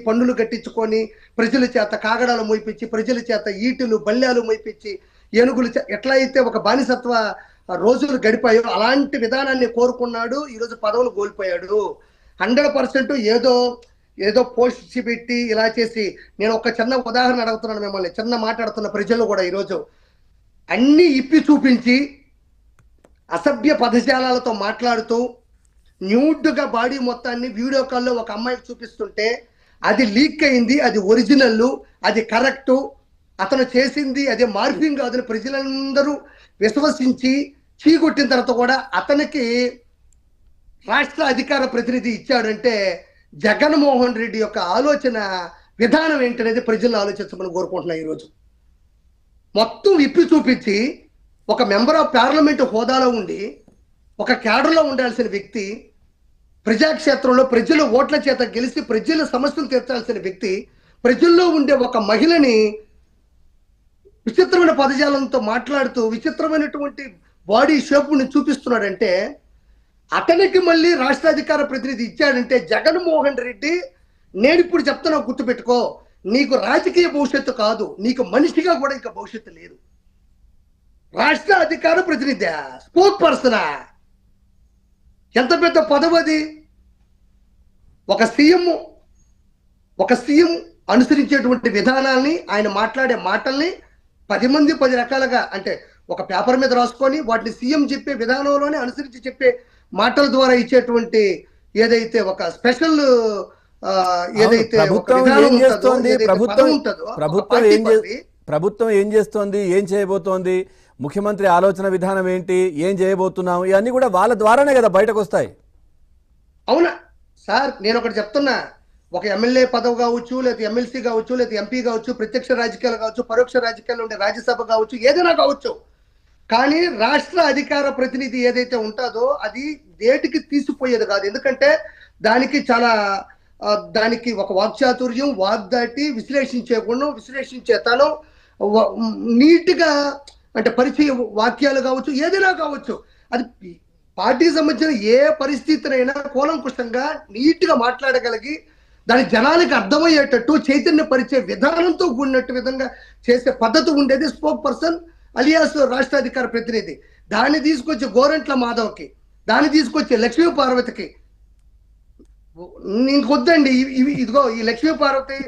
పన్నులు కట్టించుకొని ప్రజల చేత కాగడాలు మోయిపించి ప్రజల చేత ఈటులు బల్యాలు మోయిపించి ఏనుగులు ఎట్లా అయితే ఒక బానిసత్వ రోజులు గడిపాయో అలాంటి విధానాన్ని కోరుకున్నాడు. ఈరోజు పదవులు కోల్పోయాడు. 100% ఏదో ఏదో పోస్ట్ పెట్టి ఇలా చేసి, నేను ఒక చిన్న ఉదాహరణ అడుగుతున్నాను మిమ్మల్ని, చిన్న మాట్లాడుతున్న ప్రజలు కూడా ఈరోజు అన్ని ఇప్పి చూపించి అసభ్య పదజాలాలతో మాట్లాడుతూ న్యూడ్గా బాడీ మొత్తాన్ని వీడియో కాల్లో ఒక అమ్మాయికి చూపిస్తుంటే అది లీక్ అయింది, అది ఒరిజినల్, అది కరెక్టు, అతను చేసింది అదే మార్ఫింగ్ కాదని ప్రజలందరూ విశ్వసించి చీకొట్టిన తర్వాత కూడా అతనికి రాష్ట్ర అధికార ప్రతినిధి ఇచ్చాడంటే జగన్మోహన్ రెడ్డి యొక్క ఆలోచన విధానం ఏంటనేది ప్రజలను ఆలోచించమని కోరుకుంటున్నా. ఈరోజు మొత్తం విప్పి చూపించి ఒక మెంబర్ ఆఫ్ పార్లమెంట్ హోదాలో ఉండి ఒక క్యాడర్లో ఉండాల్సిన వ్యక్తి, ప్రజాక్షేత్రంలో ప్రజల ఓట్ల చేత గెలిచి ప్రజల సమస్యలు తీర్చాల్సిన వ్యక్తి, ప్రజల్లో ఉండే ఒక మహిళని విచిత్రమైన పదజాలంతో మాట్లాడుతూ విచిత్రమైనటువంటి బాడీ షేప్ని చూపిస్తున్నాడంటే, అతనికి మళ్ళీ రాష్ట్ర అధికార ప్రతినిధి ఇచ్చాడంటే జగన్మోహన్ రెడ్డి, నేను ఇప్పుడు చెప్తున్నా గుర్తుపెట్టుకో, నీకు రాజకీయ భవిష్యత్తు కాదు, నీకు మనిషిగా కూడా ఇంకా భవిష్యత్తు లేదు. రాష్ట్ర అధికార ప్రతినిధి, స్పోక్ పర్సనా, ఎంత పెద్ద పదవి అది. ఒక సీఎం అనుసరించేటువంటి విధానాల్ని, ఆయన మాట్లాడే మాటల్ని 10 మంది 10 రకాలుగా, అంటే ఒక పేపర్ మీద రాసుకొని వాటిని సీఎం చెప్పే విధానంలోనే అనుసరించి చెప్పే మాటల ద్వారా ఇచ్చేటువంటి ఏదైతే ఒక స్పెషల్ ఏదైతే ప్రభుత్వం ఏం చేస్తోంది, ఏం చేయబోతోంది, ముఖ్యమంత్రి ఆలోచన విధానం ఏంటి, ఏం చేయబోతున్నాం, ఇవన్నీ కూడా వాళ్ళ ద్వారానే కదా బయటకు వస్తాయి. అవునా సార్, నేను ఒకటి చెప్తున్నా, ఒక ఎమ్మెల్యే పదవి కావచ్చు, లేదా ఎమ్మెల్సీ కావచ్చు, లేదా ఎంపీ కావచ్చు, ప్రత్యక్ష రాజకీయాలు కావచ్చు, పరోక్ష రాజకీయాలు ఉండే రాజ్యసభ కావచ్చు, ఏదైనా కావచ్చు, కానీ రాష్ట్ర అధికార ప్రతినిధి ఏదైతే ఉంటుందో అది దేటికి తీసిపోయేది కాదు. ఎందుకంటే దానికి చాలా దానికి ఒక వాక్చాతుర్యం, వాగ్దాటి, విశ్లేషించే గుణం, విశ్లేషించే తనం, నీట్గా అంటే పరిచయ వాక్యాలు కావచ్చు, ఏదైనా కావచ్చు, అది పార్టీకి సంబంధించిన ఏ పరిస్థితినైనా కూలంకుషంగా నీట్గా మాట్లాడగలిగి దాని జనానికి అర్థమయ్యేటట్టు చైతన్యపరిచే విధానంతో కూడినట్టు విధంగా చేసే పద్ధతి ఉండేది స్పోక్ పర్సన్ అలియాస్ రాష్ట్ర అధికార ప్రతినిధి. దాన్ని తీసుకొచ్చి గోరంట్ల మాధవ్కి, దాన్ని తీసుకొచ్చి లక్ష్మీ పార్వతికి, ఇంకొద్దండి ఇదిగో ఈ లక్ష్మీ పార్వతి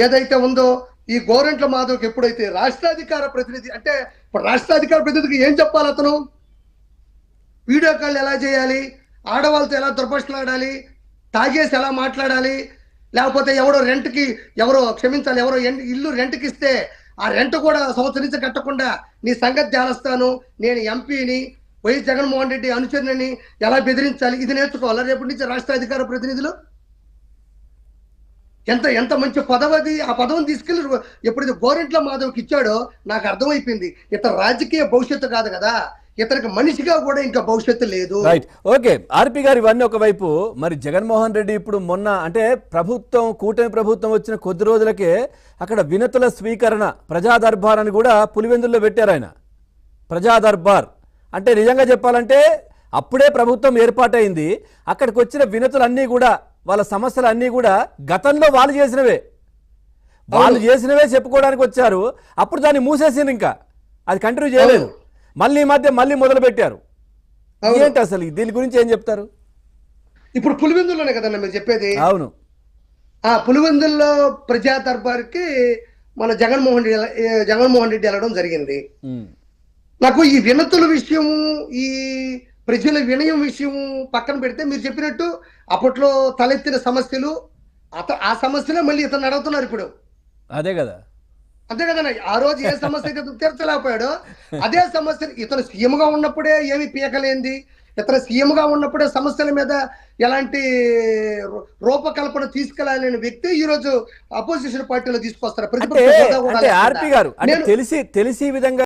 ఏదైతే ఉందో ఈ గోరంట్ల మాధవ్కి ఎప్పుడైతే రాష్ట్ర అధికార ప్రతినిధి, అంటే ఇప్పుడు రాష్ట్ర అధికార ప్రతినిధికి ఏం చెప్పాలి, అతను వీడియో కాల్ ఎలా చేయాలి, ఆడవాళ్ళతో ఎలా దుర్భాషలాడాలి, తాగేసి ఎలా మాట్లాడాలి, లేకపోతే ఎవరో క్షమించాలి, ఎవరో ఇల్లు రెంట్కి ఇస్తే ఆ రెంట్ కూడా సంవత్సరం నుంచి కట్టకుండా నీ సంగతి జాలస్తాను, నేను ఎంపీని, వైఎస్ జగన్మోహన్ రెడ్డి అనుచరుని ఎలా బెదిరించాలి, ఇది నేర్చుకోవాలా రేపటి నుంచి రాష్ట్ర అధికార ప్రతినిధులు? ఎంత మంచి పదవి. ఆ పదవిని తీసుకెళ్ళి ఎప్పుడైతే గోరెంట్ల మాధవ్కి ఇచ్చాడో నాకు అర్థమైపోయింది, ఇతర రాజకీయ భవిష్యత్తు కాదు కదా, ఇతనికి మనిషిగా కూడా ఇంకా భవిష్యత్తు లేదు. Right, okay. ఆర్పి గారు ఇవన్నీ ఒకవైపు, మరి జగన్మోహన్ రెడ్డి ఇప్పుడు మొన్న అంటే కూటమి ప్రభుత్వం వచ్చిన కొద్ది రోజులకే అక్కడ వినతుల స్వీకరణ ప్రజా దర్బార్ అని కూడా పులివెందుల్లో పెట్టారు ఆయన. ప్రజా దర్బార్ అంటే నిజంగా చెప్పాలంటే అప్పుడే ప్రభుత్వం ఏర్పాటైంది, అక్కడికి వచ్చిన వినతులన్నీ కూడా వాళ్ళ సమస్యలు అన్నీ కూడా గతంలో వాళ్ళు చేసినవే చెప్పుకోవడానికి వచ్చారు. అప్పుడు దాన్ని మూసేసింది, ఇంకా అది కంటిన్యూ చేయలేదు. మళ్ళీ ఈ మధ్య మొదలు పెట్టారు. ఏంటి అసలు దీని గురించి ఏం చెప్తారు? ఇప్పుడు పులివెందుల్లోనే కదన్నా మీరు చెప్పేది? అవును, ఆ పులివెందుల్లో ప్రజా దర్బార్కి మన జగన్మోహన్ రెడ్డి వెళ్ళడం జరిగింది. నాకు ఈ వినతుల విషయం, ఈ ప్రజల వినయం విషయం పక్కన పెడితే, మీరు చెప్పినట్టు అప్పట్లో తలెత్తిన సమస్యలు, ఆ సమస్యలే మళ్ళీ ఇతను అడుగుతున్నారు ఇప్పుడు. అదే కదా, అంతే కదన్నా. ఆ రోజు ఏ సమస్య అయితే తీర్చలేకపోయాడో అదే సమస్య ఇతను సీఎంగా ఉన్నప్పుడే ఏమి పీకలేంది, ఇతను సీఎంగా ఉన్నప్పుడే సమస్యల మీద ఎలాంటి రూపకల్పన తీసుకెళ్లాలని వ్యక్తి ఈ రోజు అపోజిషన్ పార్టీలో తీసుకొస్తారు. తెలిసి విధంగా